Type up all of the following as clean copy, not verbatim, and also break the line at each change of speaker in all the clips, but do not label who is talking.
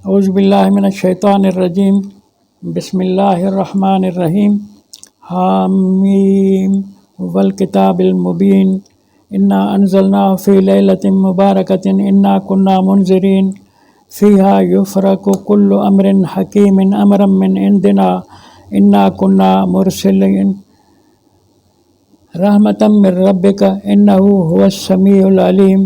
اعوذ باللہ من الشیطان الرجیم بسم اللہ الرحمن الرحیم حامیم والکتاب المبین انا انزلناہ فی لیلۃ مبارکۃ انا کنا منذرین فیہا یفرق کل امر حکیم امرا من عندنا انا کنا مرسلین رحمتا من ربک انہ هو السمیع العلیم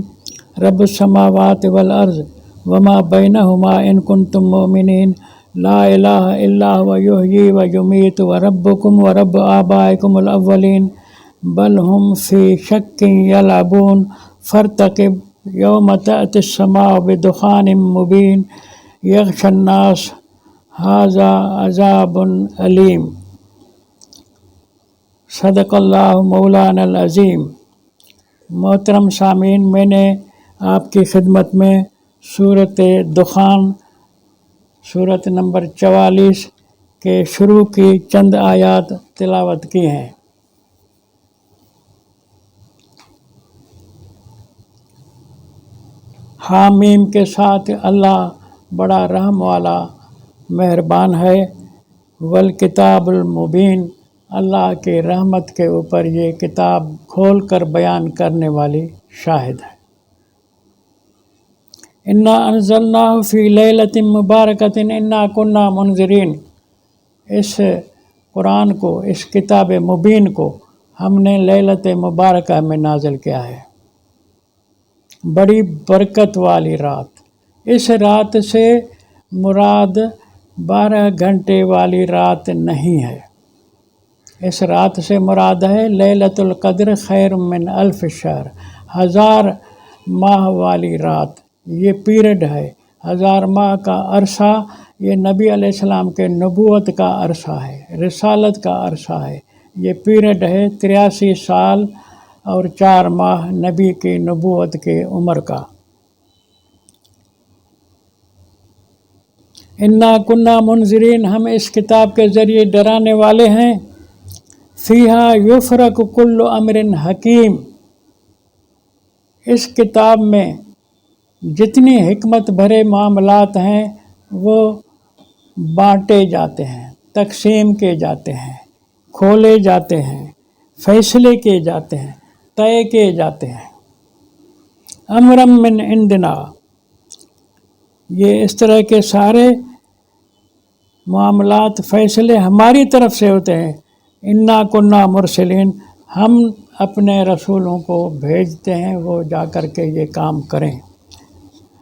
رب السماوات والارض وما بینہما ان کنتم مؤمنین لا الہ الا هو یحیی و یمیت وربکم ورب آبائکم الاولین بل ہم فی شک یلعبون فارتقب یوم تأتی السماء بدخان مبین یغشی الناس ھذا عذاب علیم۔ صدق اللہ مولانا العظیم۔ محترم سامعین، میں نے آپ کی خدمت میں سورۃ دخان سورت نمبر 44 کے شروع کی چند آیات تلاوت کی ہیں۔ حامیم کے ساتھ اللہ بڑا رحم والا مہربان ہے۔ والکتاب المبین، اللہ کی رحمت کے اوپر یہ کتاب کھول کر بیان کرنے والی شاہد ہے۔ انا انزلناہ فی لیلۃ مبارکۃ انا کنا منذرین، اس قرآن کو، اس کتاب مبین کو ہم نے لیلۃ مبارکہ میں نازل کیا ہے، بڑی برکت والی رات۔ اس رات سے مراد 12 گھنٹے والی رات نہیں ہے، اس رات سے مراد ہے لیلۃ القدر خیر من الف شہر، 1000 ماہ والی رات۔ یہ پیریڈ ہے، 1000 ماہ کا عرصہ، یہ نبی علیہ السلام کے نبوت کا عرصہ ہے، رسالت کا عرصہ ہے۔ یہ پیریڈ ہے 83 سال اور 4 ماہ نبی کی نبوت کی عمر کا۔ انا کنا منذرین، ہم اس کتاب کے ذریعے ڈرانے والے ہیں۔ فیہا یفرق کل امر حکیم، اس کتاب میں جتنی حکمت بھرے معاملات ہیں وہ بانٹے جاتے ہیں، تقسیم کیے جاتے ہیں، کھولے جاتے ہیں، فیصلے کیے جاتے ہیں، طے کیے جاتے ہیں۔ امرا من عندنا، یہ اس طرح کے سارے معاملات، فیصلے ہماری طرف سے ہوتے ہیں۔ انا کنا مرسلین، ہم اپنے رسولوں کو بھیجتے ہیں، وہ جا کر کے یہ کام کریں۔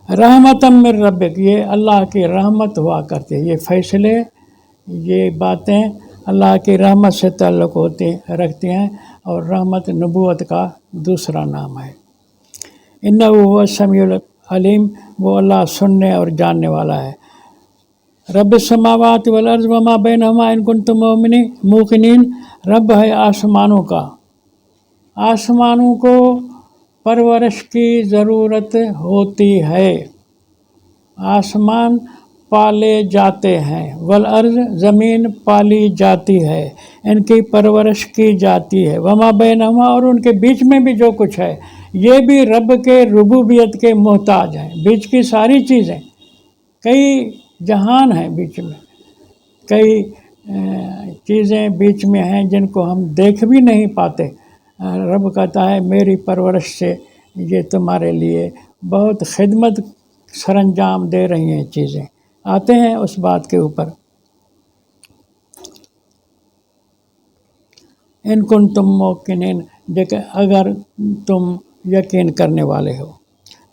رحمتا من ربک، یہ اللہ کی رحمت ہوا کرتی ہے، یہ فیصلے، یہ باتیں اللہ کی رحمت سے تعلق رکھتی ہیں، اور رحمت نبوت کا دوسرا نام ہے۔ انہ هو السمیع العلیم، وہ اللہ سننے اور جاننے والا ہے۔ رب السماوات والارض وما بینہما ان کنتم موقنین، رب ہے آسمانوں کا، آسمانوں کو پرورش کی ضرورت ہوتی ہے، آسمان پالے جاتے ہیں، والارض، زمین پالی جاتی ہے، ان کی پرورش کی جاتی ہے، وما بینہما، اور ان کے بیچ میں بھی جو کچھ ہے، یہ بھی رب کے ربوبیت کے محتاج ہیں۔ بیچ کی ساری چیزیں، کئی جہان ہیں بیچ میں، کئی چیزیں بیچ میں ہیں جن کو ہم دیکھ بھی نہیں پاتے۔ رب کہتا ہے میری پرورش سے یہ تمہارے لیے بہت خدمت سر انجام دے رہی ہیں چیزیں۔ آتے ہیں اس بات کے اوپر۔ ان کنتم موقنین، اگر تم یقین کرنے والے ہو۔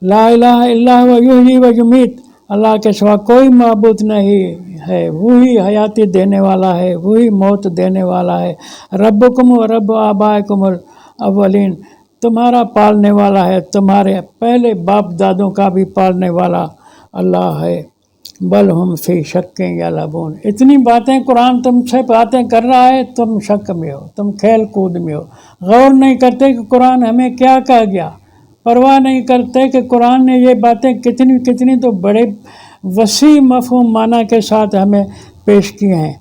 لا الہ الا هو یحیی و یمیت، اللہ کے سوا کوئی معبود نہیں ہے، وہی حیاتی دینے والا ہے، وہی موت دینے والا ہے۔ ربکم و رب آبائکم الاولین، تمہارا پالنے والا ہے، تمہارے پہلے باپ دادوں کا بھی پالنے والا اللہ ہے۔ بل ہم فی شک یلعبون، اتنی باتیں قرآن تم سے باتیں کر رہا ہے، تم شک میں ہو، تم کھیل کود میں ہو، غور نہیں کرتے کہ قرآن ہمیں کیا کہا گیا، پرواہ نہیں کرتے کہ قرآن نے یہ باتیں کتنی تو بڑے وسیع مفہوم معنی کے ساتھ ہمیں پیش کی ہیں۔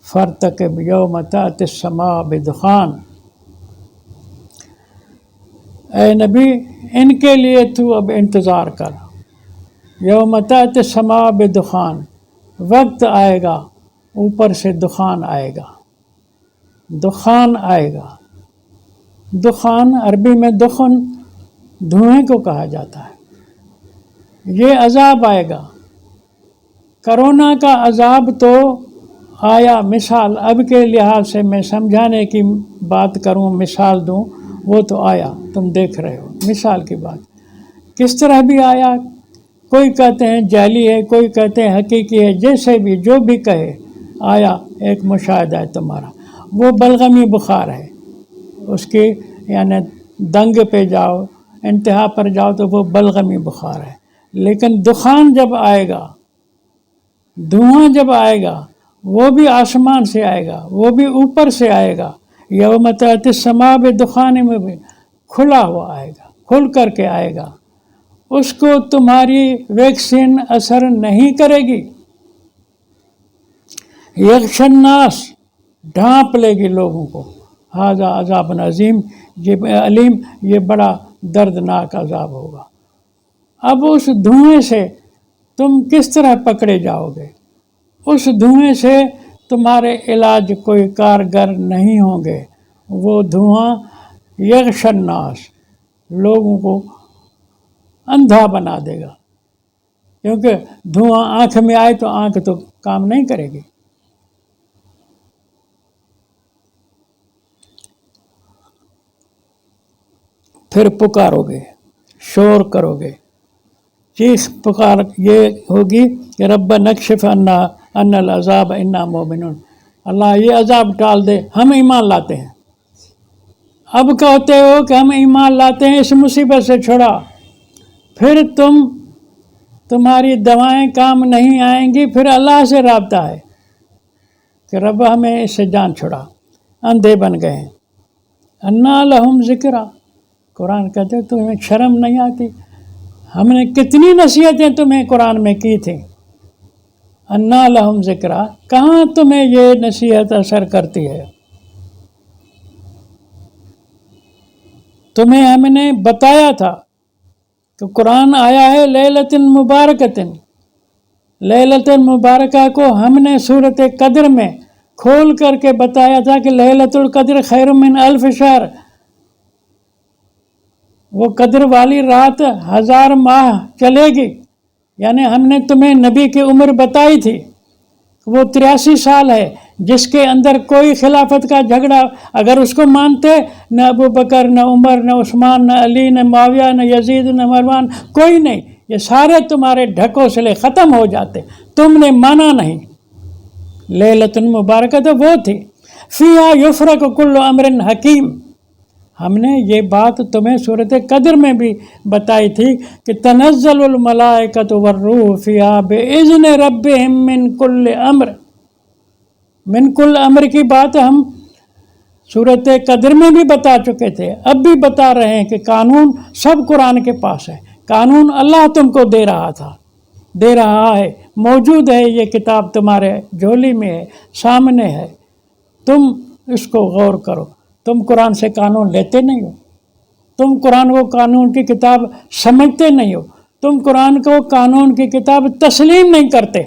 فارتقب یوم تأتی السماء بدخان، اے نبی ان کے لیے تو اب انتظار کر، یوم تأتی السماء بدخان، وقت آئے گا اوپر سے دخان آئے گا، دخان آئے گا۔ دخان عربی میں دخن دھوئیں کو کہا جاتا ہے۔ یہ عذاب آئے گا۔ کرونا کا عذاب تو آیا، مثال اب کے لحاظ سے میں سمجھانے کی بات کروں، مثال دوں، وہ تو آیا، تم دیکھ رہے ہو، مثال کی بات۔ کس طرح بھی آیا، کوئی کہتے ہیں جعلی ہے، کوئی کہتے ہیں حقیقی ہے، جیسے بھی جو بھی کہے آیا، ایک مشاہدہ ہے تمہارا۔ وہ بلغمی بخار ہے، اس کی یعنی دنگ پہ جاؤ، انتہا پر جاؤ تو وہ بلغمی بخار ہے۔ لیکن دخان جب آئے گا، دھواں جب آئے گا، وہ بھی آسمان سے آئے گا، وہ بھی اوپر سے آئے گا۔ یوم تأتی السماء بدخان میں بھی کھلا ہوا آئے گا، کھل کر کے آئے گا۔ اس کو تمہاری ویکسین اثر نہیں کرے گی۔ یغشی الناس، ڈھانپ لے گی لوگوں کو۔ ھذا عذاب عظیم، یہ علیم، یہ بڑا دردناک عذاب ہوگا۔ اب اس دھوئیں سے تم کس طرح پکڑے جاؤ گے؟ اس دھوئیں سے تمہارے علاج کوئی کارگر نہیں ہوں گے۔ وہ دھواں یغشی الناس، لوگوں کو اندھا بنا دے گا، کیونکہ دھواں آنکھ میں آئے تو آنکھ تو کام نہیں کرے گی۔ پھر پکارو گے، شور کرو گے، چیخ پکار یہ ہوگی کہ ربنا اکشف عنا العذاب انا مومنون، اللہ یہ عذاب ٹال دے، ہم ایمان لاتے ہیں۔ اب کہتے ہو کہ ہم ایمان لاتے ہیں، اس مصیبت سے چھڑا، پھر تمہاری دوائیں کام نہیں آئیں گی، پھر اللہ سے رابطہ ہے کہ رب ہمیں اس سے جان چھڑا۔ اندھے بن گئے ہیں۔ انا لہم ذکرا، قرآن کہتے تمہیں شرم نہیں آتی؟ ہم نے کتنی نصیحتیں تمہیں قرآن میں کی تھیں۔ انا لہم ذکرا، کہاں تمہیں یہ نصیحت اثر کرتی ہے؟ تمہیں ہم نے بتایا تھا کہ قرآن آیا ہے لیلۃ مبارکۃ، لیلۃ مبارکہ کو ہم نے سورۃ قدر میں کھول کر کے بتایا تھا کہ لیلۃ القدر خیر من الف شہر، وہ قدر والی رات 1000 ماہ چلے گی۔ یعنی ہم نے تمہیں نبی کی عمر بتائی تھی، وہ 83 سال ہے، جس کے اندر کوئی خلافت کا جھگڑا، اگر اس کو مانتے، نہ ابو بکر، نہ عمر، نہ عثمان، نہ علی، نہ معاویہ، نہ یزید، نہ مروان، کوئی نہیں، یہ سارے تمہارے ڈھکوسلے ختم ہو جاتے، تم نے مانا نہیں۔ لیلۃ مبارکہ تو وہ تھی، فیہا یفرق کل امر حکیم، ہم نے یہ بات تمہیں سورۃ قدر میں بھی بتائی تھی کہ تنزل الملائکۃ والروح فیہا باذن ربہم من کل امر، من کل امر کی بات ہم سورۃ قدر میں بھی بتا چکے تھے، اب بھی بتا رہے ہیں کہ قانون سب قرآن کے پاس ہے، قانون اللہ تم کو دے رہا تھا، دے رہا ہے، موجود ہے، یہ کتاب تمہارے جھولی میں ہے، سامنے ہے، تم اس کو غور کرو۔ تم قرآن سے قانون لیتے نہیں ہو، تم قرآن کو قانون کی کتاب سمجھتے نہیں ہو، تم قرآن کو قانون کی کتاب تسلیم نہیں کرتے۔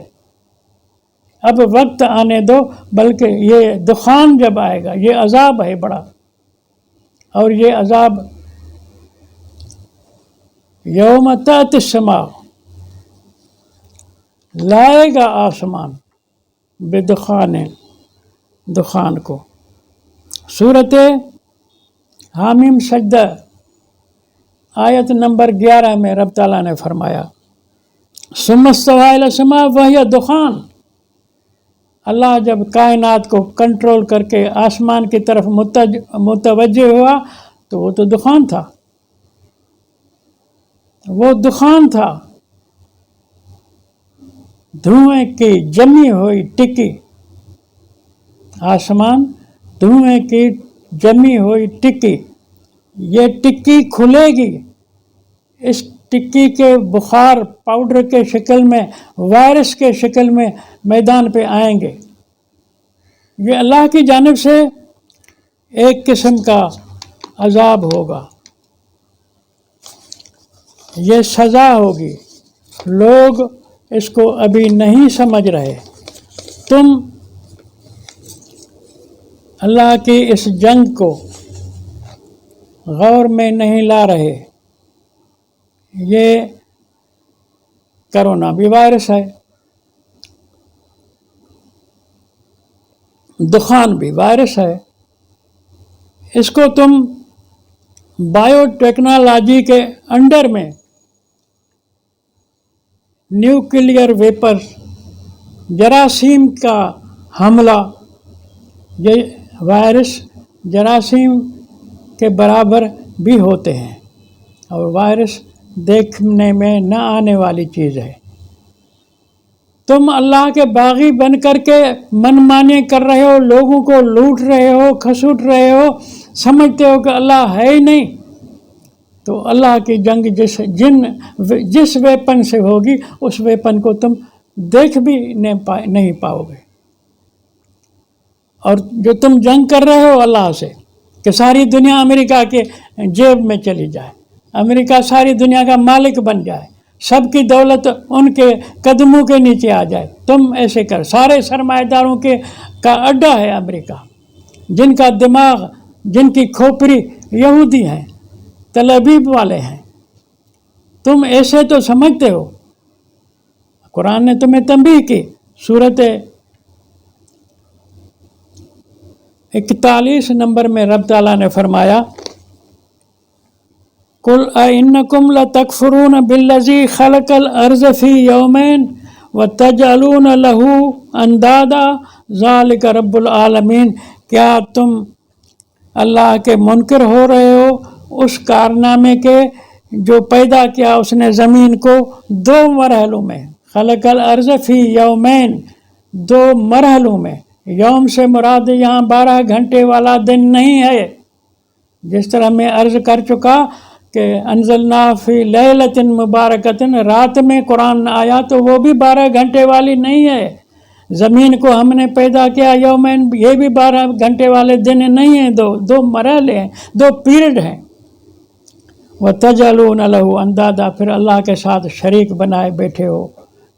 اب وقت آنے دو، بلکہ یہ دخان جب آئے گا، یہ عذاب ہے بڑا، اور یہ عذاب یوم تأتی السماء، لائے گا آسمان، بدخان، دخان کو۔ سورۃ حامیم سجدہ آیت نمبر 11 میں رب تعالیٰ نے فرمایا ثم استوى إلى السماء وهي دخان، اللہ جب کائنات کو کنٹرول کر کے آسمان کی طرف متوجہ ہوا تو وہ تو دخان تھا، وہ دخان تھا، دھوئیں کی جمی ہوئی ٹکی، آسمان دھوئیں کی جمی ہوئی ٹکی، یہ ٹکی کھلے گی، اس ٹکی کے بخار پاؤڈر کے شکل میں، وائرس کے شکل میں میدان پہ آئیں گے۔ یہ اللہ کی جانب سے ایک قسم کا عذاب ہوگا، یہ سزا ہوگی، لوگ اس کو ابھی نہیں سمجھ رہے. تم اللہ کی اس جنگ کو غور میں نہیں لا رہے. یہ کرونا بھی وائرس ہے، دخان بھی وائرس ہے. اس کو تم بایو ٹیکنالوجی کے انڈر میں نیوکلیئر ویپر، جراثیم کا حملہ، یہ وائرس جراثیم کے برابر بھی ہوتے ہیں، اور وائرس دیکھنے میں نہ آنے والی چیز ہے. تم اللہ کے باغی بن کر کے من مانی کر رہے ہو، لوگوں کو لوٹ رہے ہو، کھسوٹ رہے ہو، سمجھتے ہو کہ اللہ ہے ہی نہیں. تو اللہ کی جنگ جس ویپن سے ہوگی، اس ویپن کو تم دیکھ بھی نہیں پاؤ گے. اور جو تم جنگ کر رہے ہو اللہ سے کہ ساری دنیا امریکہ کے جیب میں چلی جائے، امریکہ ساری دنیا کا مالک بن جائے، سب کی دولت ان کے قدموں کے نیچے آ جائے، تم ایسے کر. سارے سرمایہ داروں کا اڈا ہے امریکہ، جن کا دماغ، جن کی کھوپڑی یہودی ہیں، تل ابیب والے ہیں. تم ایسے تو سمجھتے ہو. قرآن نے تمہیں تنبیہ کی. سورت 41 نمبر میں رب تعالیٰ نے فرمایا، قُلْ أَإِنَّكُمْ لَتَكْفُرُونَ بِالَّذِي خَلَقَ الْأَرْضَ فِي يَوْمَيْنِ وَتَجْعَلُونَ لَهُ أَنْدَادًا ذَلِكَ رَبُّ الْعَالَمِينَ. کیا تم اللہ کے منکر ہو رہے ہو اس کارنامے کے جو پیدا کیا اس نے زمین کو 2 مرحلوں میں. خلق الارض فی یومین، 2 مرحلوں میں. یوم سے مراد یہاں 12 گھنٹے والا دن نہیں ہے، جس طرح میں عرض کر چکا کہ انزلنا فی لیلۃ مبارکۃ، رات میں قرآن آیا تو وہ بھی 12 گھنٹے والی نہیں ہے. زمین کو ہم نے پیدا کیا یومین، یہ بھی 12 گھنٹے والے دن نہیں ہیں، 2 مرحلے ہیں، 2 پیریڈ ہیں. وَتَجْعَلُونَ لَهُ أَنْدَادًا، پھر اللہ کے ساتھ شریک بنائے بیٹھے ہو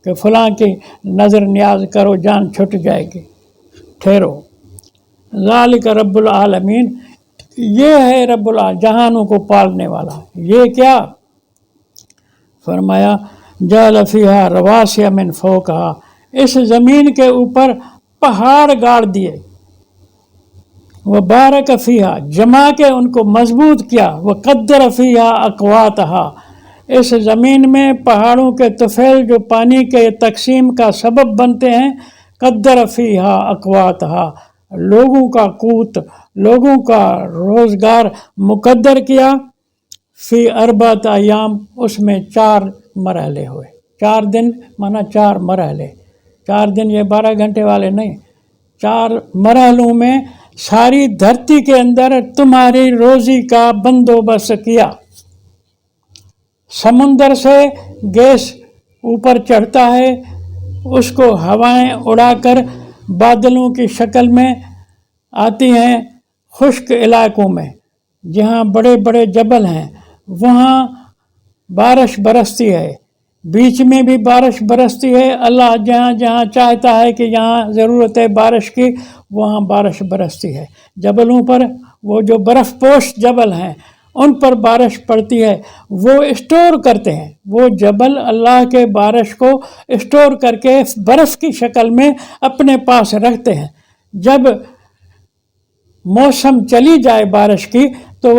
کہ فلاں کی نظر نیاز کرو، جان چھٹ جائے گی، ٹھہرو. ذالک رب العالمین، یہ ہے رب العالمین، جہانوں کو پالنے والا. یہ کیا فرمایا، جعل فیہا رواسی من فوقہا، اس زمین کے اوپر پہاڑ گاڑ دیے. وبارک فیہا، جما کے ان کو مضبوط کیا. وقدر فیہا اقواتہا، اس زمین میں پہاڑوں کے طفیل جو پانی کے تقسیم کا سبب بنتے ہیں، قدر فیہا اقواتہا، لوگوں کا قوت، لوگوں کا روزگار مقدر کیا. فی 4 ایام، اس میں 4 مرحلے ہوئے. 4 دن مانا 4 مرحلے. 4 دن یہ 12 گھنٹے والے نہیں، 4 مرحلوں میں ساری دھرتی کے اندر تمہاری روزی کا بندوبست کیا. سمندر سے گیس اوپر چڑھتا ہے، اس کو ہوائیں اڑا کر بادلوں کی شکل میں آتی ہیں خشک علاقوں میں. جہاں بڑے بڑے جبل ہیں وہاں بارش برستی ہے، بیچ میں بھی بارش برستی ہے. اللہ جہاں جہاں چاہتا ہے کہ یہاں ضرورت ہے بارش کی، وہاں بارش برستی ہے. جبلوں پر، وہ جو برف پوش جبل ہیں ان پر بارش پڑتی ہے، وہ اسٹور کرتے ہیں. وہ جبل اللہ کے بارش کو اسٹور کر کے برف کی شکل میں اپنے پاس رکھتے ہیں. جب موسم چلی جائے بارش کی تو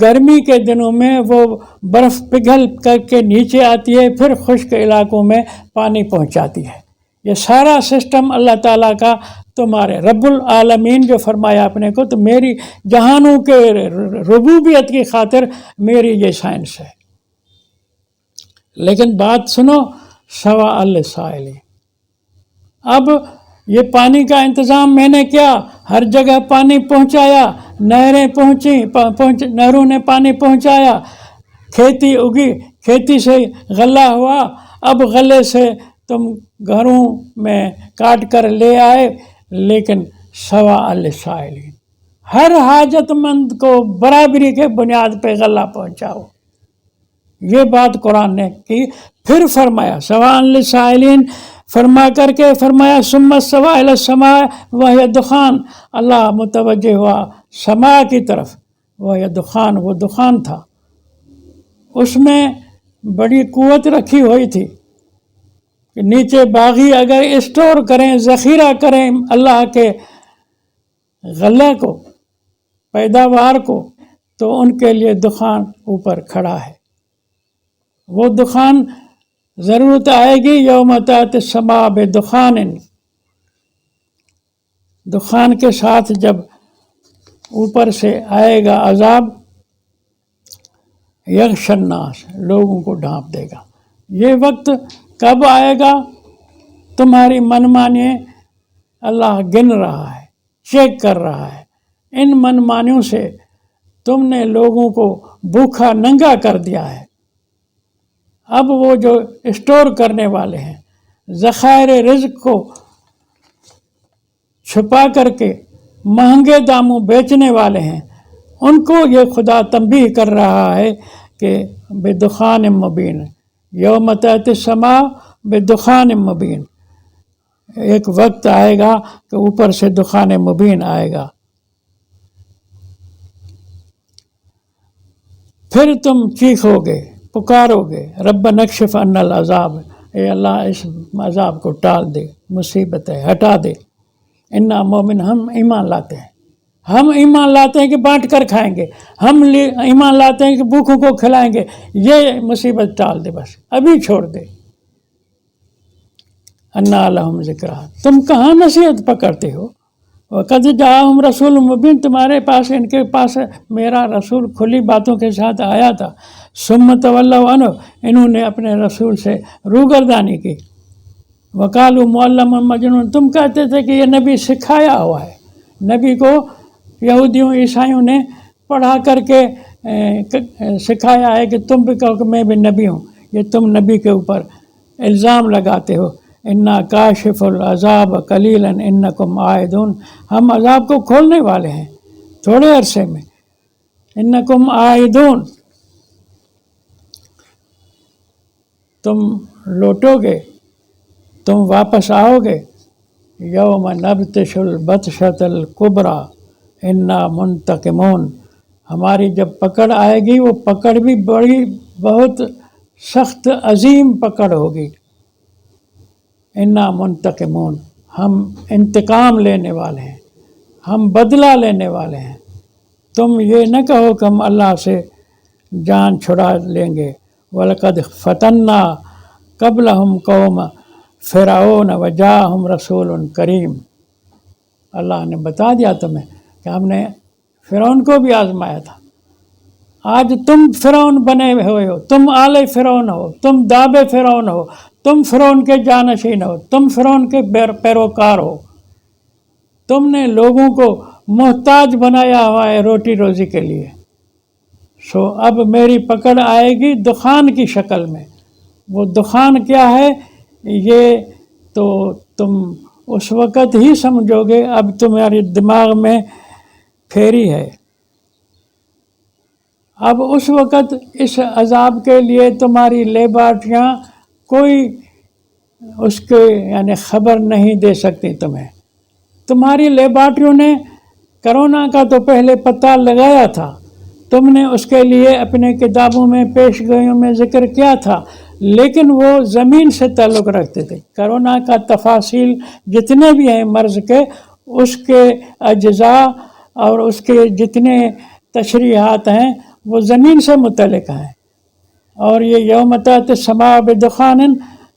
گرمی کے دنوں میں وہ برف پگھل کر کے نیچے آتی ہے، پھر خشک علاقوں میں پانی پہنچاتی ہے. یہ سارا سسٹم اللہ تعالیٰ کا، تمہارے رب العالمین جو فرمایا اپنے کو، تو میری جہانوں کے ربوبیت کی خاطر میری یہ سائنس ہے. لیکن بات سنو، سوا السائلی، اب یہ پانی کا انتظام میں نے کیا، ہر جگہ پانی پہنچایا، نہریں پہنچی، نہروں نے پانی پہنچایا، کھیتی اگی، کھیتی سے غلہ ہوا، اب غلے سے تم گھروں میں کاٹ کر لے آئے. لیکن سوا السائلین، ہر حاجت مند کو برابری کے بنیاد پہ غلہ پہنچاؤ. یہ بات قرآن نے کی. پھر فرمایا سواء للسائلین فرما کر کے فرمایا ثم استوى الی السماء وهي دخان. اللہ متوجہ ہوا سما کی طرف، وهي دخان، وہ دخان تھا، اس میں بڑی قوت رکھی ہوئی تھی کہ نیچے باغی اگر اسٹور کریں، ذخیرہ کریں اللہ کے غلہ کو، پیداوار کو، تو ان کے لیے دخان اوپر کھڑا ہے. وہ دخان ضرورت آئے گی یوم تأتی السماء بدخان، دخان کے ساتھ جب اوپر سے آئے گا عذاب، یغشی الناس، لوگوں کو ڈھانپ دے گا. یہ وقت کب آئے گا؟ تمہاری منمانی اللہ گن رہا ہے، چیک کر رہا ہے. ان منمانیوں سے تم نے لوگوں کو بھوکا ننگا کر دیا ہے. اب وہ جو اسٹور کرنے والے ہیں، ذخائر رزق کو چھپا کر کے مہنگے داموں بیچنے والے ہیں، ان کو یہ خدا تنبیہ کر رہا ہے کہ بدخان مبین، یوم تأتی السماء بدخان مبین، ایک وقت آئے گا کہ اوپر سے دخان مبین آئے گا. پھر تم چیخو گے، پکارو گے ربنا اکشف عنا العذاب، اے اللہ اس عذاب کو ٹال دے، مصیبت ہے ہٹا دے. انا مومن، ہم ایمان لاتے ہیں، ہم ایمان لاتے ہیں کہ بانٹ کر کھائیں گے، ہم ایمان لاتے ہیں کہ بھوکوں کو کھلائیں گے. یہ مصیبت ٹال دے، بس ابھی چھوڑ دے. انا لہم ذکرہ، تم کہاں نصیحت پکڑتے ہو. وقد جاءہم رسول مبین، تمہارے پاس، ان کے پاس میرا رسول کھلی باتوں کے ساتھ آیا تھا. ثم تولوا عنہ، انہوں نے اپنے رسول سے روگردانی کی. وقالوا معلم مجنون، تم کہتے تھے کہ یہ نبی سکھایا ہوا ہے. نبی کو یہودیوں عیسائیوں نے پڑھا کر کے سکھایا ہے کہ تم بھی کہو کہ میں بھی نبی ہوں. یہ تم نبی کے اوپر الزام لگاتے ہو. انا کاشف العذاب قلیلا انکم عائدون، ہم عذاب کو کھولنے والے ہیں تھوڑے عرصے میں. انکم عائدون، تم لوٹو گے، تم واپس آؤ گے. یوم نبطش البطشۃ الکبریٰ انا منتقمون، ہماری جب پکڑ آئے گی وہ پکڑ بھی بڑی بہت سخت عظیم پکڑ ہوگی. انا منتقمون، ہم انتقام لینے والے ہیں، ہم بدلہ لینے والے ہیں. تم یہ نہ کہو کہ ہم اللہ سے جان چھڑا لیں گے. وَلَقَدْ فَتَنَّا قَبْلَهُمْ قَوْمَ فِرْعَوْنَ وَجَاءَهُمْ رَسُولٌ کریم. اللہ نے بتا دیا تمہیں کہ ہم نے فرعون کو بھی آزمایا تھا. آج تم فرعون بنے ہوئے ہو، تم آل فرعون ہو، تم داب فرعون ہو، تم فرعون کے جانشین ہو، تم فرعون کے پیروکار ہو. تم نے لوگوں کو محتاج بنایا ہوا ہے روٹی روزی کے لیے. سو اب میری پکڑ آئے گی دخان کی شکل میں. وہ دخان کیا ہے یہ تو تم اس وقت ہی سمجھو گے. اب تمہارے دماغ میں پھیری ہے. اب اس وقت اس عذاب کے لیے تمہاری لیبارٹریاں کوئی اس کے یعنی خبر نہیں دے سکتی تمہیں. تمہاری لیبارٹریوں نے کرونا کا تو پہلے پتہ لگایا تھا، تم نے اس کے لیے اپنے کتابوں میں پیش گوئیوں میں ذکر کیا تھا، لیکن وہ زمین سے تعلق رکھتے تھے. کرونا کا تفاصیل جتنے بھی ہیں مرض کے، اس کے اجزاء اور اس کے جتنے تشریحات ہیں وہ زمین سے متعلق ہیں. اور یہ یوم تأتی السماء بدخان،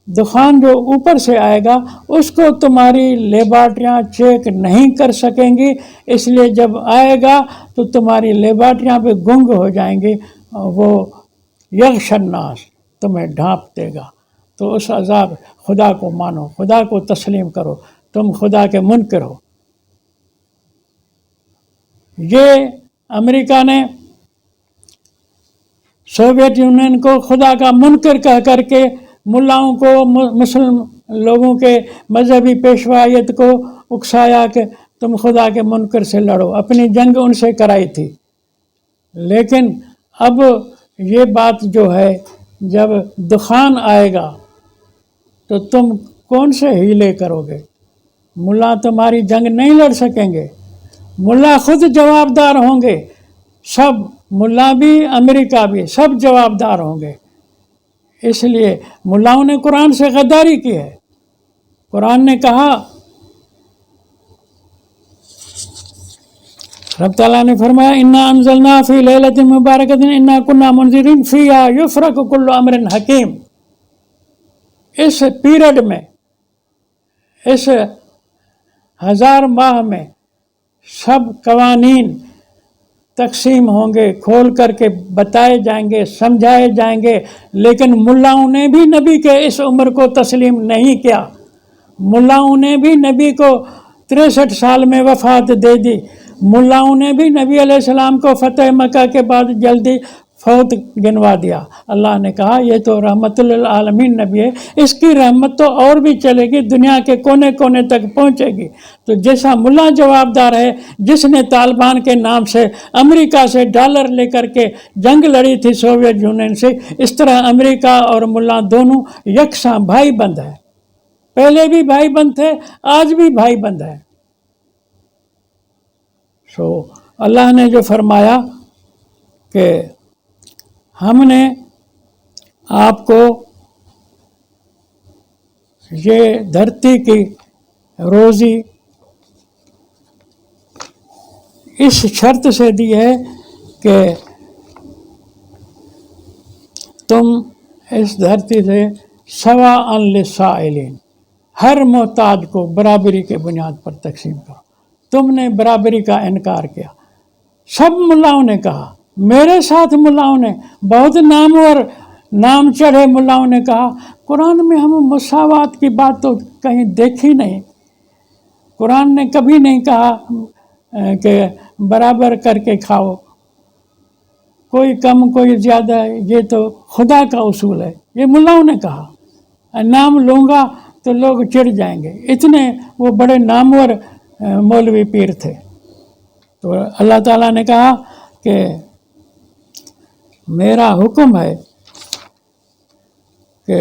دخان جو اوپر سے آئے گا اس کو تمہاری لیبارٹریاں چیک نہیں کر سکیں گی. اس لیے جب آئے گا تو تمہاری لیبارٹریاں پہ گنگ ہو جائیں گی. وہ یغشی الناس، تمہیں ڈھانپ دے گا. تو اس عذاب، خدا کو مانو، خدا کو تسلیم کرو، تم خدا کے منکر ہو. یہ امریکہ نے سوویت یونین کو خدا کا منکر کہہ کر کے ملاؤں کو، مسلم لوگوں کے مذہبی پیشوائیت کو اکسایا کہ تم خدا کے منکر سے لڑو. اپنی جنگ ان سے کرائی تھی. لیکن اب یہ بات جو ہے جب دخان آئے گا تو تم کون سے ہیلے کرو گے؟ ملا تمہاری جنگ نہیں لڑ سکیں گے، ملا خود جواب دار ہوں گے، سب ملا بھی امریکہ بھی سب جواب دار ہوں گے۔ اس لیے ملاؤں نے قرآن سے غداری کی ہے۔ قرآن نے کہا، رب تعالیٰ نے فرمایا انا انزلنا فی لیلۃ مبارکۃ انا کنا منذرین فیہا یفرق کل امر حکیم۔ اس پیریڈ میں، اس 1000 ماہ میں سب قوانین تقسیم ہوں گے، کھول کر کے بتائے جائیں گے، سمجھائے جائیں گے، لیکن ملاؤں نے بھی نبی کے اس عمر کو تسلیم نہیں کیا۔ ملاؤں نے بھی نبی کو 63 سال میں وفات دے دی۔ ملاؤں نے بھی نبی علیہ السلام کو فتح مکہ کے بعد جلدی فوت گنوا دیا۔ اللہ نے کہا یہ تو رحمت للعالمین نبی ہے، اس کی رحمت تو اور بھی چلے گی، دنیا کے کونے کونے تک پہنچے گی۔ تو جیسا ملا جواب دار ہے، جس نے طالبان کے نام سے امریکہ سے ڈالر لے کر کے جنگ لڑی تھی سوویت یونین سے، اس طرح امریکہ اور ملا دونوں یکساں بھائی بند ہیں۔ پہلے بھی بھائی بند تھے، آج بھی بھائی بند ہیں۔ اللہ نے جو فرمایا کہ ہم نے آپ کو یہ دھرتی کی روزی اس شرط سے دی ہے کہ تم اس دھرتی سے سواء للسائلین، ہر محتاج کو برابری کے بنیاد پر تقسیم کرو۔ تم نے برابری کا انکار کیا۔ سب ملاؤں نے کہا، میرے ساتھ ملاؤں نے، بہت نامور نام چڑھے ملاؤں نے کہا قرآن میں ہم مساوات کی بات تو کہیں دیکھی نہیں، قرآن نے کبھی نہیں کہا کہ برابر کر کے کھاؤ، کوئی کم کوئی زیادہ، یہ تو خدا کا اصول ہے۔ یہ ملاؤں نے کہا، نام لوں گا تو لوگ چڑ جائیں گے، اتنے وہ بڑے نامور مولوی پیر تھے۔ تو اللہ تعالیٰ نے کہا کہ میرا حکم ہے کہ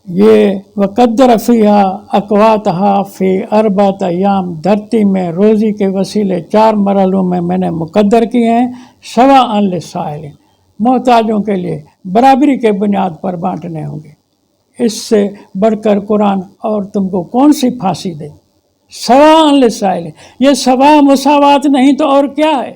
یہ وقدر فیہا اقواتہا فی 4 ایام، دھرتی میں روزی کے وسیلے 4 مرحلوں میں نے مقدر کیے ہیں، سواء للسائلین، محتاجوں کے لیے برابری کے بنیاد پر بانٹنے ہوں گے۔ اس سے بڑھ کر قرآن اور تم کو کون سی پھانسی دے؟ سواء للسائلین، یہ سوا مساوات نہیں تو اور کیا ہے؟